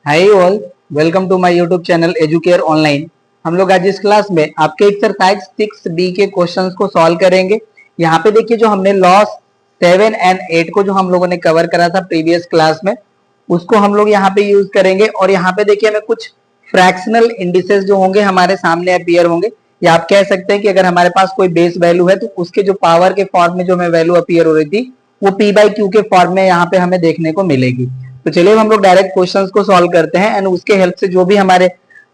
Hi all, welcome to my YouTube channel Educare online. हम लोग आज इस क्लास में आपके एक्सरसाइज 6B के क्वेश्चंस को सॉल्व करेंगे। यहाँ पे देखिए जो हमने लॉ 7 एंड 8 को जो हम लोगों ने कवर करा था प्रीवियस क्लास में, उसको हम लोग यहाँ पे यूज करेंगे। और यहाँ पे देखिए हमें कुछ फ्रैक्शनल इंडिसेस जो होंगे हमारे सामने अपीयर होंगे, या आप कह सकते हैं कि अगर हमारे पास कोई बेस वैल्यू है तो उसके जो पावर के फॉर्म में जो हमें वैल्यू अपीयर हो रही थी वो P/Q के फॉर्म में यहाँ पे हमें देखने को मिलेगी। तो चलिए हम लोग डायरेक्ट क्वेश्चंस को सॉल्व करते हैं एंड उसके हेल्प से जो भी हमारे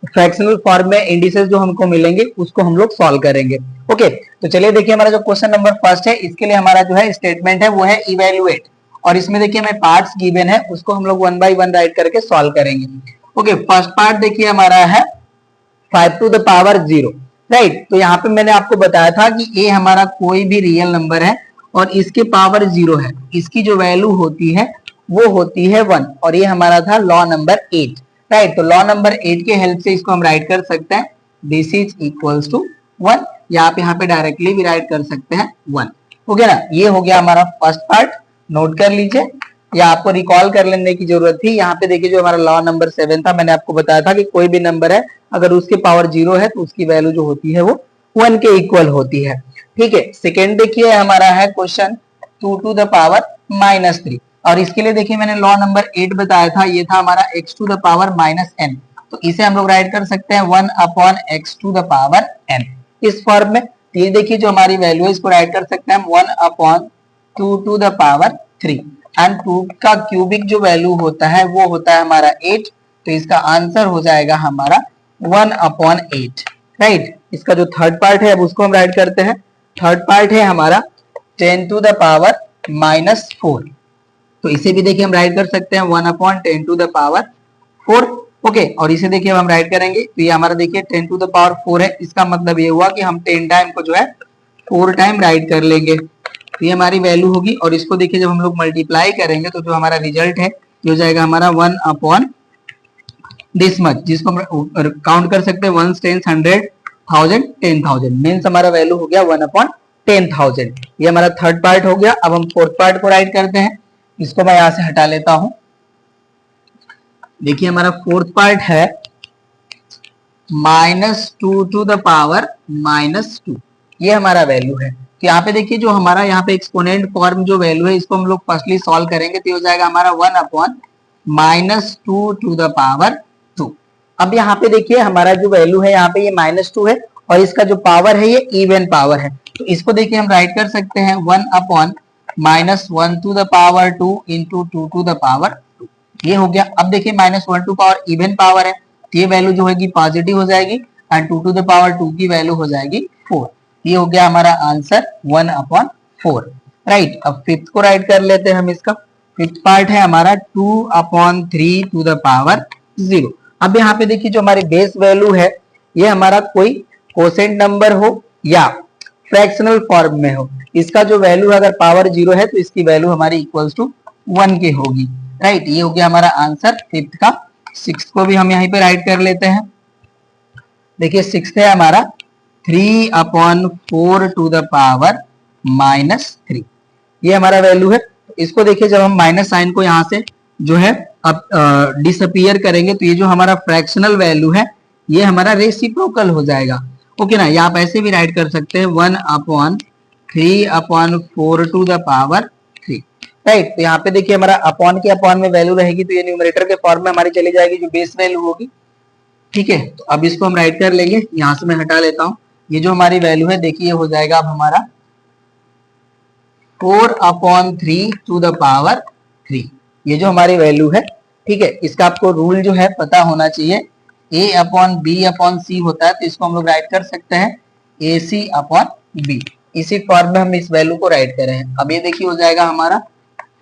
फ्रैक्शनल फॉर्म में इंडिसेस जो हमको मिलेंगे उसको हम लोग सॉल्व करेंगे। ओके, तो चलिए देखिए हमारा जो क्वेश्चन नंबर फर्स्ट है, इसके लिए हमारा जो है स्टेटमेंट है वो है इवेल्युएट, और इसमें देखिए हमें पार्ट्स गिवन है, उसको हम लोग वन बाय वन राइट करके सॉल्व करेंगे। ओके, फर्स्ट पार्ट देखिए हमारा है 5 टू द पावर 0, राइट। तो यहाँ पे मैंने आपको बताया था कि ए हमारा कोई भी रियल नंबर है और इसके पावर 0 है, इसकी जो वैल्यू होती है वो होती है 1, और ये हमारा था लॉ नंबर 8, राइट। तो लॉ नंबर 8 के हेल्प से इसको हम राइट कर सकते हैं दिस इज इक्वल्स टू 1, या आप यहाँ पे डायरेक्टली भी राइट कर सकते हैं 1। हो गया ना, ये हो गया हमारा फर्स्ट पार्ट। नोट कर लीजिए या आपको रिकॉल कर लेने की जरूरत थी। यहाँ पे देखिए जो हमारा लॉ नंबर 7 था, मैंने आपको बताया था कि कोई भी नंबर है अगर उसके पावर 0 है तो उसकी वैल्यू जो होती है वो 1 के इक्वल होती है। ठीक है, सेकेंड देखिए हमारा है क्वेश्चन 2 टू द पावर -3, और इसके लिए देखिए मैंने लॉ नंबर 8 बताया था, ये था हमारा x to the power -n। तो इसे हम लोग राइट कर सकते हैं 1 upon x to the power n इस फॉर्म में। ये देखिए जो हमारी वैल्यू है इसको राइट कर सकते हैं 1 upon 2 to the power 3, and 2 का क्यूबिक जो वैल्यू होता है वो होता है हमारा 8, तो इसका आंसर हो जाएगा हमारा 1 अपॉन 8, राइट। इसका जो थर्ड पार्ट है अब उसको हम राइट करते हैं। थर्ड पार्ट है हमारा 10 टू द पावर -4, तो इसे भी देखिए हम राइट कर सकते हैं 1 upon 10 to the power 4। Okay, और इसे देखिए हम राइट करेंगे तो ये हमारा देखिए 10 टू द पावर 4 है, इसका मतलब ये हुआ कि हम 10 टाइम को जो है 4 टाइम राइट कर लेंगे, तो ये हमारी वैल्यू होगी। और इसको देखिए जब हम लोग मल्टीप्लाई करेंगे तो जो हमारा रिजल्ट है ये हो जाएगा हमारा 1 अपॉन दिस मच, जिसको हम काउंट कर सकते हैं 1 10 100 1000 10,000, मीन्स हमारा वैल्यू हो गया 1 अपॉन 10,000। ये हमारा थर्ड पार्ट हो गया। अब हम फोर्थ पार्ट को राइट करते हैं, इसको मैं यहां से हटा लेता हूं। देखिए हमारा फोर्थ पार्ट है -2 टू द पावर -2, ये हमारा वैल्यू है। तो यहाँ पे देखिए जो हमारा यहाँ पे एक्सपोनेंट फॉर्म जो वैल्यू है इसको हम लोग फर्स्टली सॉल्व करेंगे, तो ये हो जाएगा हमारा 1 अपॉन -2 टू द पावर 2। अब यहाँ पे देखिए हमारा जो वैल्यू है यहाँ पे ये -2 है, और इसका जो पावर है ये इवन पावर है, तो इसको देखिए हम राइट कर सकते हैं 1 upon -1 to the power 2 into 2 to the power 2, ये हो गया। अब देखिए -1 टू पावर इवन पावर है, तो ये वैल्यू जो होगी पॉजिटिव हो जाएगी, एंड 2 टू द पावर 2 की वैल्यू हो जाएगी 4। ये हो गया हमारा आंसर 1 अपॉन 4, राइट। अब फिफ्थ को राइट कर लेते हैं हम। इसका फिफ्थ पार्ट है हमारा 2 अपॉन 3 टू द पावर 0। अब यहाँ पे देखिए जो हमारी बेस वैल्यू है ये हमारा कोई कोसेंट नंबर हो या फ्रैक्शनल फॉर्म में हो, इसका जो वैल्यू अगर पावर 0 है तो इसकी वैल्यू हमारी इक्वल्स टू 1 के होगी, राइट। ये हो गया हमारा आंसर फिफ्थ का। सिक्स्थ को भी हम यहीं पे राइट कर लेते हैं। देखिए सिक्स्थ है हमारा 3 अपॉन 4 टू द पावर -3, ये हमारा वैल्यू है। इसको देखिए जब हम माइनस साइन को यहाँ से जो है अब डिसअपियर करेंगे तो ये जो हमारा फ्रैक्शनल वैल्यू है ये हमारा रेसिप्रोकल हो जाएगा। ओके ना, या आप ऐसे भी राइट कर सकते हैं 1 upon 3 upon 4 to the power 3, right. तो यहाँ पे देखिए हमारा अपॉन के अपॉन में वैल्यू रहेगी तो ये न्यूमरेटर के फॉर्म में हमारी चली जाएगी जो बेस वैल्यू होगी। ठीक है, तो अब इसको हम राइट कर लेंगे, यहाँ से मैं हटा लेता हूँ। ये जो हमारी वैल्यू है देखिए हो जाएगा अब हमारा 4 अपॉन 3 टू द पावर 3, ये जो हमारी वैल्यू है। ठीक है, इसका आपको रूल जो है पता होना चाहिए, a अपॉन बी अपॉन सी होता है, तो इसको हम लोग राइट कर सकते हैं ए सी अपॉन बी, इसी फॉर्म में हम इस वैल्यू को राइट कर रहे हैं। अब ये देखिए हो जाएगा हमारा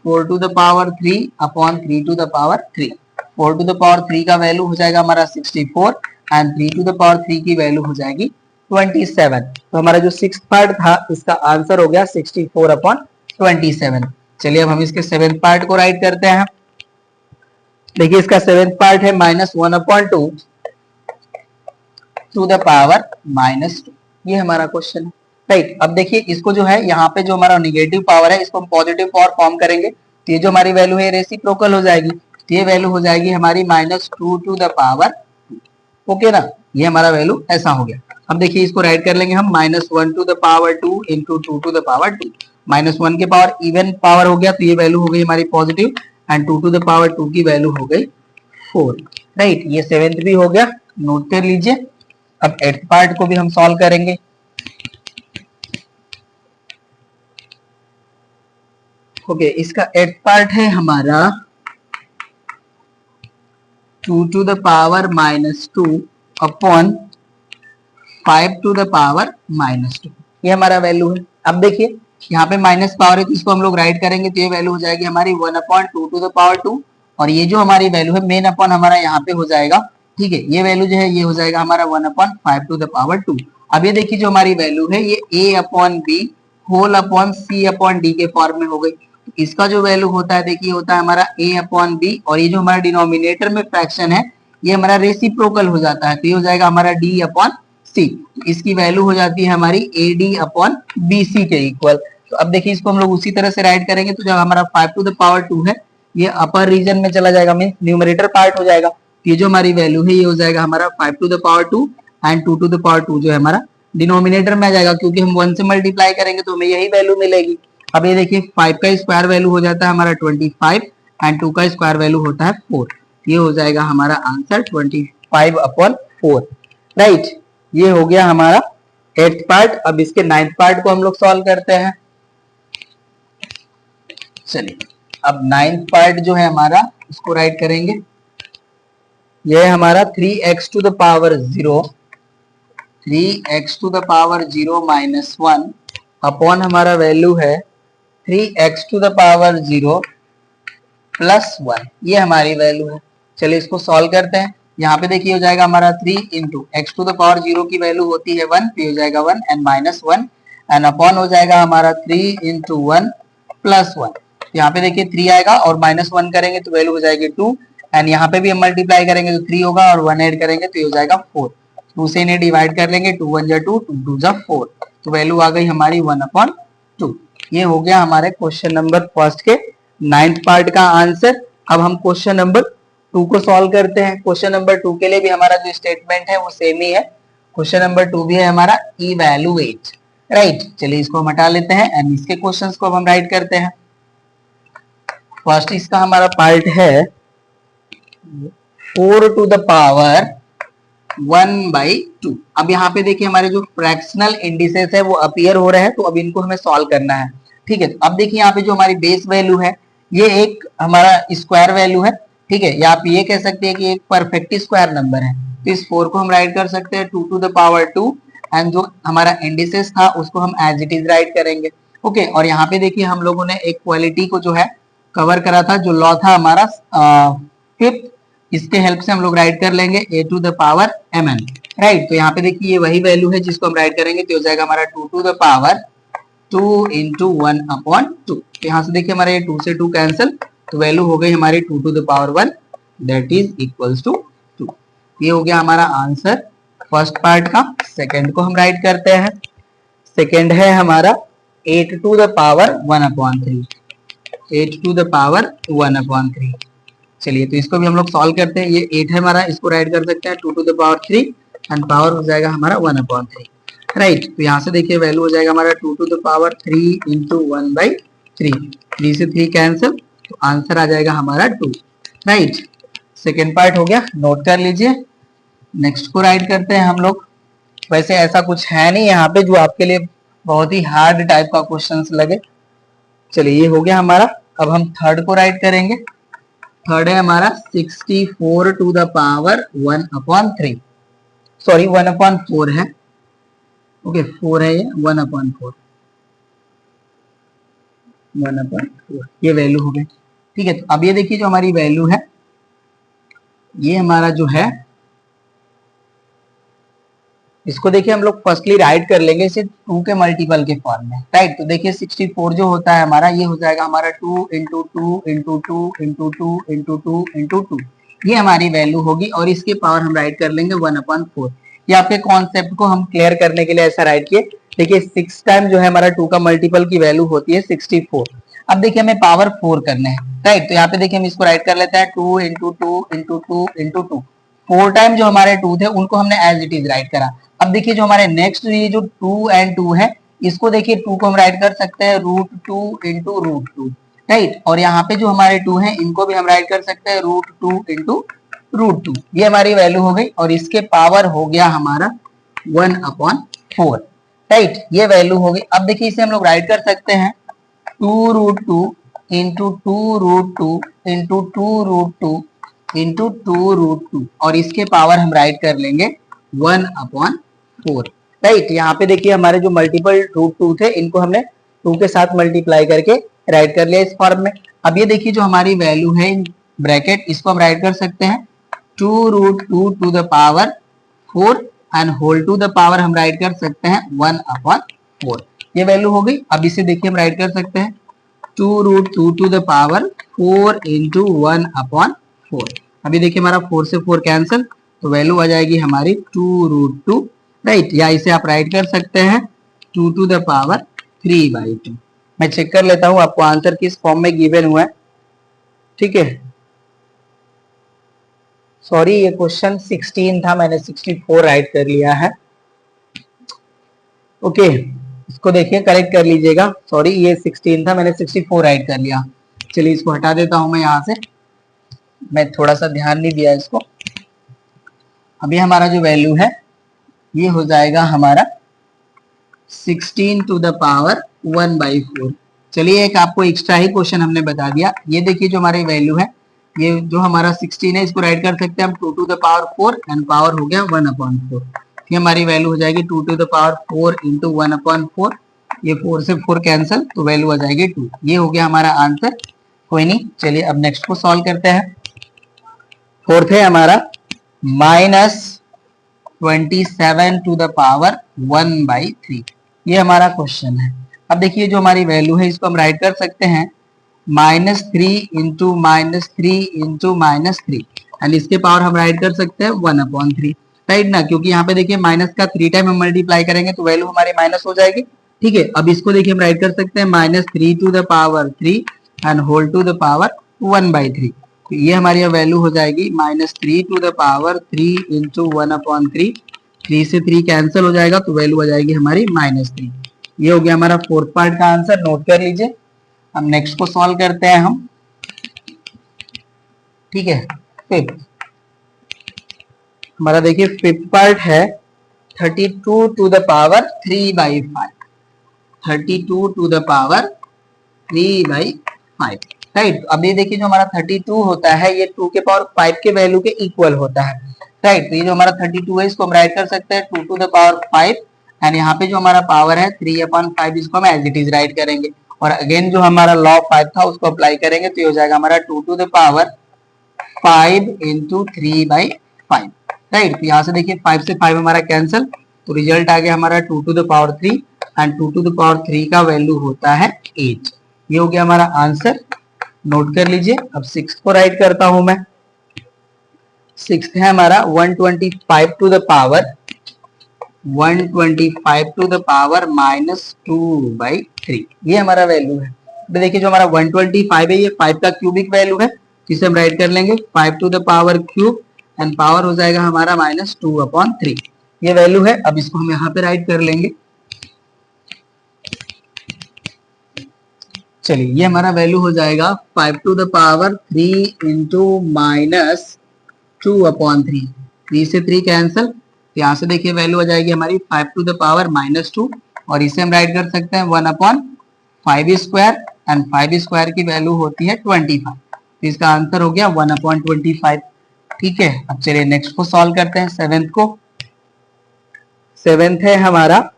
4 to the power 3 upon 3 to the power 3। 4 to the power 3 का वैल्यू हो जाएगा हमारा 64, एंड 3 टू द पावर 3 की वैल्यू हो जाएगी 27। तो हमारा जो सिक्स्थ पार्ट था इसका आंसर हो गया 64 अपॉन 27। चलिए अब हम इसके सेवेंथ पार्ट को राइट करते हैं। देखिए इसका सेवेंथ पार्ट है -1 अपॉन 2 टू द पावर -2, ये हमारा क्वेश्चन है, राइट। अब देखिए इसको जो है यहाँ पे जो हमारा नेगेटिव पावर है इसको हम पॉजिटिव पावर फॉर्म करेंगे, तो ये जो हमारी वैल्यू है रेसिप्रोकल हो जाएगी, तो ये वैल्यू हो जाएगी हमारी -2 टू द पावर 2। ओके ना, ये हमारा वैल्यू ऐसा हो गया। अब देखिए इसको राइट कर लेंगे हम -1 to the power 2 into 2 to the power 2। -1 के पावर इवन पावर हो गया, तो ये वैल्यू हो गई हमारी positive, and 2 to the power 2 की वैल्यू हो गई 4। राइट, ये 7th भी हो गया, नोट कर लीजिए। अब 8th पार्ट को भी हम सॉल्व करेंगे। ओके, इसका 8th पार्ट है हमारा 2 to the power -2 upon 5 to the power -2। ये हमारा वैल्यू है। अब देखिए यहाँ पे माइनस पावर है, तो इसको हम लोग राइट करेंगे, तो ये वैल्यू हो जाएगी हमारी 1/2 टू द पावर 2, और ये जो हमारी वैल्यू है मेन अपॉन हमारा यहाँ पे हो जाएगा। ठीक है, ये वैल्यू जो है ये हो जाएगा हमारा 1/5 टू द पावर 2। अब ये देखिए जो हमारी वैल्यू है ये a/b होल अपॉन c/d के फॉर्म में हो गई। इसका जो वैल्यू होता है देखिए होता है हमारा a/b, और ये जो हमारा डिनोमिनेटर में फ्रैक्शन है ये हमारा रेसिप्रोकल हो जाता है, तो ये हो जाएगा हमारा d/c। इसकी वैल्यू हो जाती है हमारी ad/bc के इक्वल। तो अब देखिए इसको हम लोग उसी तरह से राइट करेंगे, तो जब हमारा 5 टू द पावर 2 है ये अपर रीजन में चला जाएगा, मीन न्यूमरेटर पार्ट हो जाएगा। ये जो हमारी वैल्यू है ये हो जाएगा हमारा 5 to the power 2, and 2 to the power 2 जो है हमारा डिनोमिनेटर में आ जाएगा, क्योंकि हम 1 से मल्टीप्लाई करेंगे तो हमें यही वैल्यू मिलेगी। अब ये देखिए 5 का स्क्वायर वैल्यू हो जाता है हमारा 25, एंड 2 का स्क्वायर वैल्यू होता है 4। ये हो जाएगा हमारा आंसर 25/4। राइट, ये हो गया हमारा 8th पार्ट। अब इसके 9th पार्ट को हम लोग सॉल्व करते हैं। चलिए, अब 9th पार्ट जो है हमारा इसको राइट करेंगे। यह है हमारा 3x to the power 0, 3x to the power 0 -1 upon हमारा वैल्यू है 3x टू द पावर 0 +1। ये हमारी वैल्यू है। चलिए इसको सॉल्व करते हैं। यहाँ पे देखिए हो जाएगा हमारा 3 into x to the power 0 की वैल्यू होती है 1, तो हो जाएगा 1 एंड -1, एंड अपॉन हो जाएगा हमारा 3 इंटू 1 +1। यहाँ पे देखिए 3 आएगा और -1 करेंगे तो वैल्यू हो जाएगी 2, एंड यहाँ पे भी हम मल्टीप्लाई करेंगे तो 3 होगा और 1 ऐड करेंगे तो ये हो जाएगा 4। 2 से इन्हें डिवाइड कर लेंगे, 2 1 जा 2, 2 2 जा 4, तो वैल्यू आ गई हमारी 1/2। ये हो गया हमारे क्वेश्चन नंबर फर्स्ट के 9th पार्ट का आंसर। अब हम क्वेश्चन नंबर 2 को सॉल्व करते हैं। क्वेश्चन नंबर 2 के लिए भी हमारा जो स्टेटमेंट है वो सेम ही है। क्वेश्चन नंबर 2 भी है हमारा इवैल्यूएट। राइट, चलिए इसको हम हटा लेते हैं, एंड इसके क्वेश्चंस को अब हम राइट करते हैं। फर्स्ट इसका हमारा पार्ट है 4 टू द पावर 1/2। अब यहाँ पे देखिए हमारे जो फ्रैक्शनल इंडिसेस है वो अपीयर हो रहे हैं, तो अब इनको हमें सॉल्व करना है। ठीक है, तो अब देखिए यहाँ पे जो हमारी बेस वैल्यू है ये एक हमारा स्क्वायर वैल्यू है। ठीक है, या आप ये कह सकते हैं कि एक परफेक्ट स्क्वायर नंबर है, तो इस 4 को हम राइट कर सकते हैं 2 टू द पावर 2, एंड जो हमारा इंडिसेस था उसको हम एज इट इज राइट करेंगे। ओके, और यहाँ पे देखिए हम लोगों ने एक क्वालिटी को जो है कवर करा था, जो लॉ था हमारा 5th, इसके हेल्प से हम लोग राइट कर लेंगे a to the power mn। Right, तो यहाँ पे देखिए ये वही वैल्यू है जिसको हम राइट करेंगे, तो हो जाएगा हमारा 2 टू द पावर 2 इंटू 1/2। तो यहाँ से देखिए हमारे ये 2 से 2 कैंसिल, तो वैल्यू हो गई हमारी 2 to the power 1, that is equals to 2। ये हो गया हमारा आंसर फर्स्ट पार्ट का। सेकंड को हम राइट करते हैं। सेकंड है हमारा 8 to the power 1/3, 8 to the power 1/3। चलिए तो इसको भी हम लोग सॉल्व करते हैं। ये 8 है हमारा, इसको राइट कर सकते हैं 2 to the power 3, and power हो जाएगा हमारा 1/3। राइट, तो यहाँ से देखिए वैल्यू हो जाएगा हमारा 2 टू द पावर 3 इंटू 1/3, 3 से 3 कैंसिल, तो आंसर आ जाएगा हमारा 2। राइट, सेकेंड पार्ट हो गया, नोट कर लीजिए। नेक्स्ट को राइट करते हैं हम लोग। वैसे ऐसा कुछ है नहीं यहाँ पे जो आपके लिए बहुत ही हार्ड टाइप का क्वेश्चन लगे। चलिए ये हो गया हमारा। अब हम थर्ड को राइट करेंगे। थर्ड है हमारा 64 टू द पावर 1/3, सॉरी 1/4 है। ओके, 4 है ये, 1/4, 1/4 ये वैल्यू हो गई। ठीक है, तो अब ये देखिए जो हमारी वैल्यू है ये हमारा जो है इसको देखिए हम लोग फर्स्टली राइट कर लेंगे इसे 2 के मल्टीपल के फॉर्म में। राइट, तो देखिए 64 जो होता है हमारा ये हो जाएगा हमारा 2 into 2 into 2 into 2 into 2 into 2, ये हमारी वैल्यू होगी, और इसके पावर हम राइट कर लेंगे 1/4। ये आपके कॉन्सेप्ट को हम क्लियर करने के लिए ऐसा राइट किए। देखिए 6 टाइम जो है हमारा 2 का मल्टीपल की वैल्यू होती है 64। अब देखिए हमें पावर 4 करना है, राइट। तो यहाँ पे देखिए हम इसको राइट कर लेते हैं 2 into two into two into two. 4 time जो हमारे 2 थे उनको हमने एज इट इज राइट करा। अब देखिए जो हमारे नेक्स्ट ये जो 2 एंड 2 है, इसको देखिए 2 को हम राइट कर सकते हैं √2 इंटू √2, राइट। और यहाँ पे जो हमारे 2 है इनको भी हम राइट कर सकते हैं √2 इंटू √2। ये हमारी वैल्यू हो गई और इसके पावर हो गया हमारा 1/4, राइट। ये वैल्यू हो गई। अब देखिए इसे हम लोग राइट कर सकते हैं 2√2 इंटू 2√2 इंटू 2√2 इंटू 2√2 और इसके पावर हम राइट कर लेंगे 1/4, राइट। यहाँ पे देखिए हमारे जो मल्टीपल √2 थे इनको हमने 2 के साथ मल्टीप्लाई करके राइट कर लिया इस फॉर्म में। अब ये देखिए जो हमारी वैल्यू है इन ब्रैकेट, इसको हम राइट कर सकते हैं 2√2 to the power 4 and whole to the power हम राइट कर सकते हैं 1/4। ये वैल्यू हो गई। अब इसे देखिए हम राइट कर सकते हैं 2√2 टू द पावर 4 इंटू 1/4। अभी देखिए हमारा 4 से 4 कैंसिल, तो वैल्यू आ जाएगी हमारी 2√2, राइट। या इसे आप राइट कर सकते हैं 2 टू द पावर 3/2। मैं चेक कर लेता हूं आपको आंसर किस फॉर्म में गिवन हुआ है, ठीक है। सॉरी ये क्वेश्चन 16 था, मैंने 64 राइट कर लिया है। ओके, इसको देखिए करेक्ट कर लीजिएगा। सॉरी ये 16 था, मैंने 64 राइट कर लिया। चलिए इसको हटा देता हूं मैं यहाँ से, मैं थोड़ा सा ध्यान नहीं दिया इसको। अभी हमारा जो वैल्यू है ये हो जाएगा हमारा 16 टू द पावर 1/4। चलिए एक आपको एक्स्ट्रा ही क्वेश्चन हमने बता दिया। ये देखिए जो हमारी वैल्यू है, ये जो हमारा 16 है इसको राइट कर सकते हैं हम 2 to the power 4 and power हो गया 1/4। ये हमारी वैल्यू हो जाएगी 2 टू द पावर 4 इंटू 1/4। ये 4 से 4 कैंसिल, तो वैल्यू आ जाएगी 2। ये हो गया हमारा आंसर। कोई नहीं, चलिए अब नेक्स्ट को सॉल्व करते हैं। फोर्थ है हमारा -27 टू द पावर 1/3। ये हमारा क्वेश्चन है। अब देखिए जो हमारी वैल्यू है इसको हम राइट कर सकते हैं -3 इंटू -3 इंटू -3 एंड इसके पावर हम राइट कर सकते हैं 1/3, राइट ना। क्योंकि यहाँ पे देखिए माइनस का 3 टाइम हम मल्टीप्लाई करेंगे तो वैल्यू हमारी माइनस हो जाएगी, ठीक है। अब इसको देखिए हम राइट कर सकते हैं -3 to the power 3 and whole to the power 1/3। तो ये हमारी वैल्यू हो जाएगी -3 टू द पावर 3 इंटू 1/3। 3 से 3 कैंसिल हो जाएगा, तो वैल्यू आ जाएगी हमारी -3। ये हो गया हमारा फोर्थ पार्ट का आंसर, नोट कर लीजिए। अब नेक्स्ट को सॉल्व करते हैं हम, ठीक है। फिफ्थ हमारा देखिए फिफ्थ पार्ट है 32 to the power 3/5। 32 to the power 3/5, right. अब ये देखिए जो हमारा 32 होता है ये 2 के पावर 5 के वैल्यू के इक्वल होता है, राइट। तो ये जो हमारा 32 है इसको हम राइट कर सकते हैं 2 टू द पावर 5 एंड यहाँ पे जो हमारा पावर है 3/5, इसको हम एज इट इज राइट करेंगे। और अगेन जो हमारा लॉ 5 था उसको अप्लाई करेंगे, तो ये हो जाएगा हमारा 2 to the power 5 into 3/5, right. तो यहाँ से देखिए 5 से 5 हमारा कैंसिल, तो रिजल्ट आ गया हमारा 2 to the power 3 and 2 to the power 3 का वैल्यू होता है 8। ये हो गया हमारा आंसर, नोट कर लीजिए। अब 6 को राइट करता हूं मैं। 6 है हमारा 125 टू द पावर -2/3। ये हमारा वैल्यू है। तो देखिए जो हमारा 125 है ये 5 का क्यूबिक वैल्यू है, जिसे हम राइट कर लेंगे 5 to the power cube and power हो जाएगा हमारा -2/3। ये वैल्यू है। अब इसको हम यहाँ पे राइट कर लेंगे। चलिए ये हमारा वैल्यू हो जाएगा 5 टू द पावर 3 इंटू -2/3। 3 से 3 कैंसिल, यहाँ से देखिए वैल्यू आ जाएगी हमारी 5 टू द पावर -2 और इसे हम राइट कर सकते हैं 1/5² एंड 5 स्क्वायर की वैल्यू होती है 25। तो इसका आंसर हो गया 1/25, ठीक है। अब चलिए नेक्स्ट को सॉल्व करते हैं, सेवेंथ को। सेवेंथ है हमारा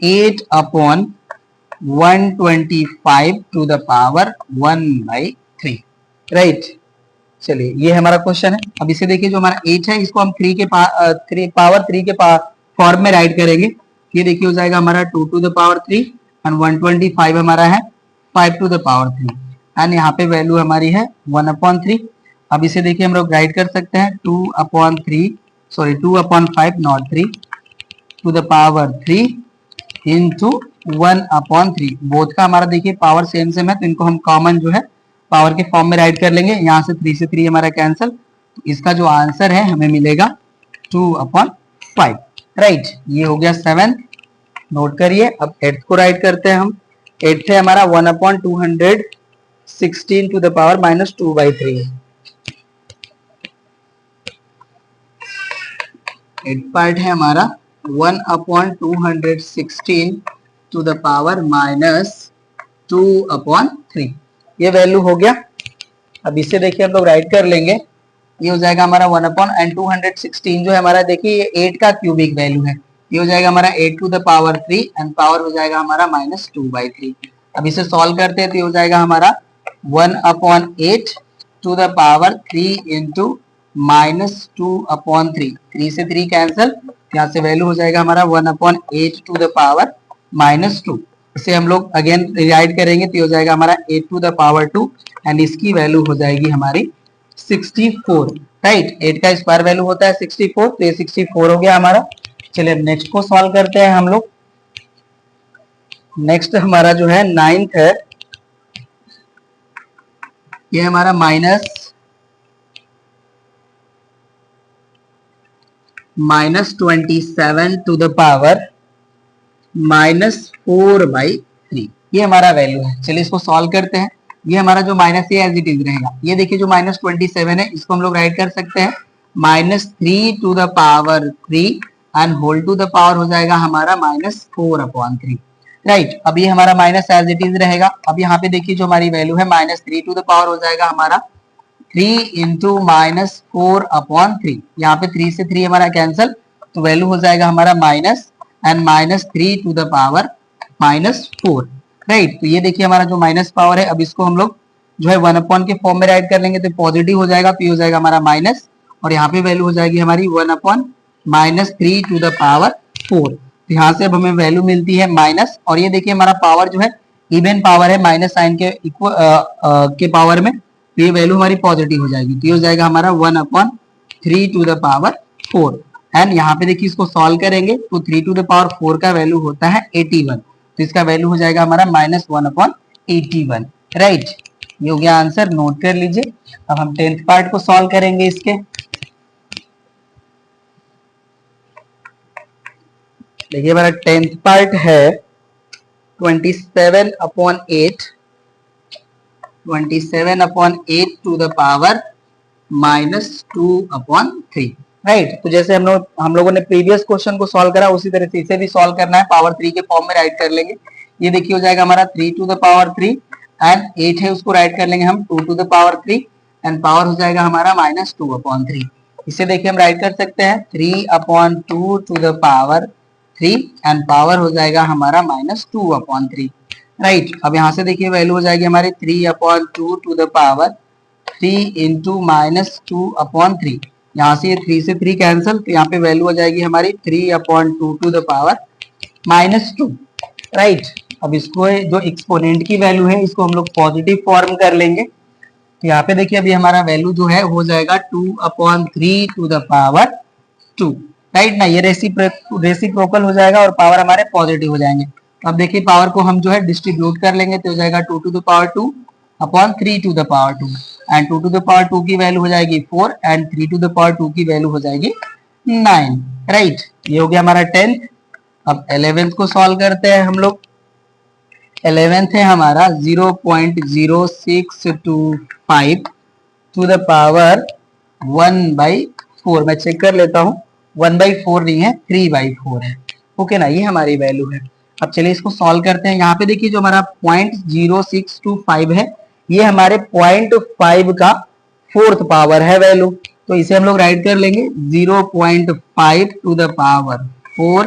8/125 टू द पावर 1/3, राइट। चलिए ये हमारा क्वेश्चन है। अब इसे देखिए जो हमारा 8 है इसको हम 3 के पावर 3 के फॉर्म में राइट करेंगे। ये देखिए हो जाएगा हमारा 2 टू द पावर 3 एंड 125 हमारा है 5 टू द पावर 3 एंड यहाँ पे वैल्यू हमारी है 1/3। अब इसे देखिए हम लोग राइट कर सकते हैं 2/5 not 3 to the power 3 into 1/3। Both का हमारा देखिए पावर सेम सेम है, तो इनको हम कॉमन जो है पावर के फॉर्म में राइट कर लेंगे। यहाँ से 3 से 3 हमारा कैंसिल, तो इसका जो आंसर है हमें मिलेगा 2/5। राइट, ये हो गया 7th, नोट करिए। अब 8th को राइट करते हैं हम। 8th है हमारा 1/216 to the power -2/3। 8th part है हमारा 1/216 टू द पावर -2/3। ये वैल्यू हो गया। अब इसे देखिए हम लोग राइट कर लेंगे। ये हो जाएगा हमारा 1/216 जो है हमारा, देखिए ये 8 का क्यूबिक वैल्यू है। ये हो जाएगा हमारा 8 to the power 3 and power हो जाएगा हमारा -2/3। अब इसे सॉल्व करते हैं तो ये हो जाएगा हमारा 1/8 टू द पावर 3 इंटू -2/3। 3 से 3 कैंसिल, यहाँ से वैल्यू हो जाएगा हमारा 1/8 टू द पावर -2। इसे हम लोग अगेन डिवाइड करेंगे तो हो जाएगा हमारा 8 टू द पावर 2 एंड इसकी वैल्यू हो जाएगी हमारी 64। राइट, 8 का स्क्वायर वैल्यू होता है 64, तो ये 64 हो गया हमारा। चलिए नेक्स्ट को सॉल्व करते हैं हम लोग। नेक्स्ट हमारा जो है 9th है, ये हमारा -27 टू द पावर -4/3। ये हमारा वैल्यू है। चलिए इसको सॉल्व करते हैं। ये हमारा जो माइनस है एज इट इज रहेगा। ये देखिए जो -27 है इसको हम लोग राइट कर सकते हैं -3 to the power 3 and whole to the power हो जाएगा हमारा -4/3। राइट, अब ये हमारा माइनस एज इट इज रहेगा। अब यहाँ पे देखिए जो हमारी वैल्यू है -3 टू द पावर हो जाएगा हमारा 3 इंटू -4/3। यहाँ पे 3 से 3 हमारा कैंसिल, तो वैल्यू हो जाएगा हमारा minus and -3 to the power -4। Right, तो ये देखिए हमारा जो माइनस पावर है, अब इसको हम लोग जो है 1 के फॉर्म में राइट कर लेंगे तो पॉजिटिव हो जाएगा, तो ये हो जाएगा हमारा माइनस, और यहाँ पे वैल्यू हो जाएगी हमारी 1/-3 टू द पावर 4। तो यहाँ से अब हमें वैल्यू मिलती है माइनस, और ये देखिए हमारा पावर जो है इवन पावर है, माइनस साइन के के पावर में, तो ये वैल्यू हमारी पॉजिटिव हो जाएगी। तो ये हो जाएगा हमारा 1/3 टू द पावर 4। एंड यहाँ पे देखिए इसको सॉल्व करेंगे तो 3 टू द पावर 4 का वैल्यू होता है 81, तो इसका वैल्यू हो जाएगा हमारा -1/81। राइट, ये हो गया आंसर, नोट कर लीजिए। अब हम 10th पार्ट को सॉल्व करेंगे इसके। देखिए हमारा 10th पार्ट है 27/8 टू द पावर -2/3। राइट, तो जैसे हम लोगों ने प्रीवियस क्वेश्चन को सॉल्व करा उसी तरह से इसे भी सॉल्व करना है। पावर 3 के फॉर्म में राइट कर लेंगे। ये देखिए हो जाएगा हमारा 3 टू द पावर 3 एंड 8 है उसको राइट कर लेंगे हम 2 to the power 3 and power हो जाएगा हमारा -2/3। इसे देखिए हम राइट कर सकते हैं 3/2 to the power 3 and power हो जाएगा हमारा -2/3। राइट, अब यहाँ से देखिए वैल्यू हो जाएगी हमारी 3/2 टू द पावर 3 इंटू -2/3। यहाँ से ये 3 से 3 कैंसिल, तो यहाँ पे वैल्यू हो जाएगी हमारी 3/2 टू द पावर -2। राइट, अब इसको जो एक्सपोनेंट की वैल्यू है इसको हम लोग पॉजिटिव फॉर्म कर लेंगे। तो यहाँ पे देखिए अभी हमारा वैल्यू जो है हो जाएगा 2/3 टू द पावर 2। राइट ना, ये रेसिप्रोकल हो जाएगा और पावर हमारे पॉजिटिव हो जाएंगे। अब देखिए पावर को हम जो है डिस्ट्रीब्यूट कर लेंगे तो हो जाएगा 2 to the power 2/3 to the power 2 and 2 to the power 2 की वैल्यू हो जाएगी 4 एंड 3 टू द पावर 2 की वैल्यू हो जाएगी 9। राइट, ये हो गया हमारा 10th। अब 11th को सॉल्व करते हैं हम लोग। 11th है हमारा 0.0625 टू द पावर 1/4। मैं चेक कर लेता हूँ, 1/4 नहीं है 3/4 है। ओके ना, ये हमारी वैल्यू है। अब चलिए इसको सॉल्व करते हैं। यहाँ पे देखिए जो हमारा 0.0625 है ये हमारे 0.5 का 4th पावर है वैल्यू, तो इसे हम लोग राइट कर लेंगे 0.5 to the power 4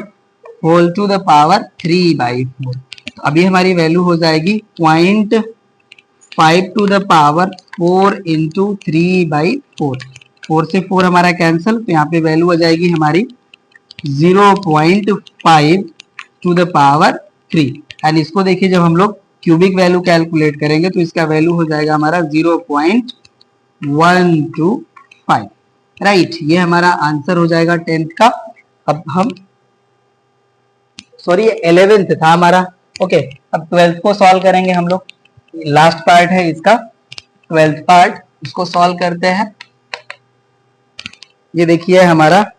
whole to the power 3/4। तो अभी हमारी वैल्यू हो जाएगी 0.5 टू द पावर 4 इंटू 3/4। 4 से 4 हमारा कैंसिल, तो यहाँ पे वैल्यू हो जाएगी हमारी 0.5 टू द पावर 3 एंड इसको देखिए जब हम लोग क्यूबिक वैल्यू कैलकुलेट करेंगे तो इसका वैल्यू हो जाएगा हमारा 0.125। राइट, ये हमारा आंसर हो जाएगा 10th का। अब हम 11th था हमारा, ओके, अब 12th को सॉल्व करेंगे हम लोग। लास्ट पार्ट है इसका 12th पार्ट, इसको सॉल्व करते हैं। ये देखिए हमारा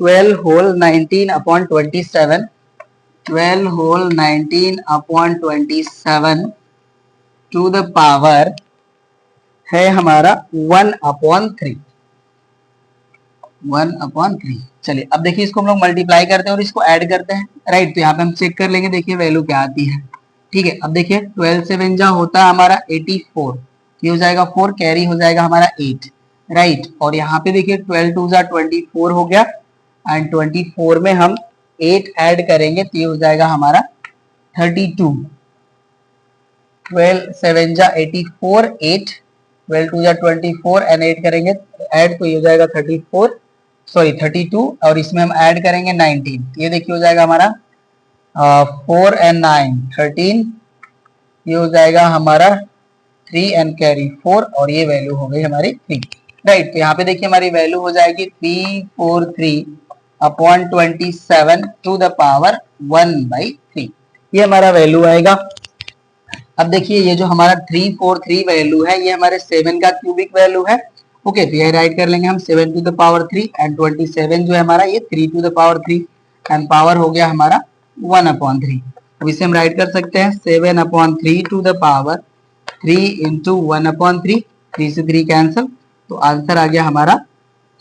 12 whole 19 upon 27, 12 whole 19 upon 27 to the power है हमारा 1 अपॉन 3, 1 अपॉन 3। चलिए अब देखिए इसको हम लोग मल्टीप्लाई करते हैं और इसको ऐड करते हैं, राइट। तो यहाँ पे हम चेक कर लेंगे, देखिए वैल्यू क्या आती है। ठीक है, अब देखिए 12 से जा होता है हमारा 84, ये हो जाएगा 4, कैरी हो जाएगा हमारा 8, राइट। और यहाँ पे देखिए 12 टू जा 24 हो गया, एंड 24 में हम 8 ऐड करेंगे तो ये हो जाएगा हमारा 32। 12 7 जा 84, 8, 12 टू जा 24 एंड 8 करेंगे ऐड तो ये हो जाएगा 32, और इसमें हम ऐड करेंगे 19, ये देखिए हो जाएगा हमारा 4 एंड 9 13, ये हो जाएगा हमारा 3 एंड कैरी 4, और ये वैल्यू हो गई हमारी 3, राइट। तो यहाँ पे देखिए हमारी वैल्यू हो जाएगी 343 अपॉन 27 टू द पावर 1/3, ये हमारा वैल्यू आएगा। अब देखिए ये जो हमारा 343 वैल्यू है, ये हमारे 7 का क्यूबिक वैल्यू है। ओके, तो ये राइट कर लेंगे हम 7 टू द पावर 3, एंड 27 जो है हमारा ये 3 to the power 3, and power हो गया हमारा 1/3। अब इसे हम राइट कर सकते हैं 7/3 टू द पावर 3 इंटू 1/3, 3 से 3 कैंसल, तो आंसर आ गया हमारा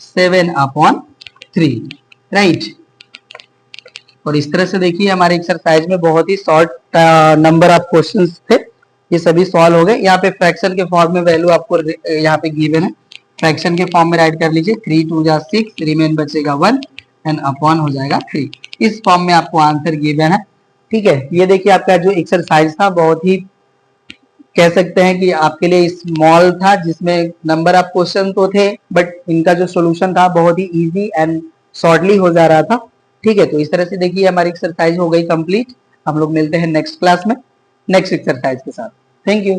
7/3, राइट। और इस तरह से देखिए हमारे एक्सरसाइज में बहुत ही शॉर्ट नंबर ऑफ क्वेश्चंस थे, ये सभी सॉल्व हो गए। यहाँ पे फ्रैक्शन के फॉर्म में वैल्यू आपको यहाँ पे गिवन है, फ्रैक्शन के फॉर्म में राइट कर लीजिए, 3 2 जा 6, रिमेन बचेगा 1 एंड अपॉन हो जाएगा 3, इस फॉर्म में आपको आंसर गिवन है। ठीक है, ये देखिए आपका जो एक्सरसाइज था बहुत ही कह सकते हैं कि आपके लिए स्मॉल था, जिसमें नंबर ऑफ क्वेश्चन तो थे बट इनका जो सोल्यूशन था बहुत ही इजी एंड शॉर्टली हो जा रहा था। ठीक है, तो इस तरह से देखिए हमारी एक्सरसाइज हो गई कंप्लीट। हम लोग मिलते हैं नेक्स्ट क्लास में नेक्स्ट एक्सरसाइज के साथ। Thank you.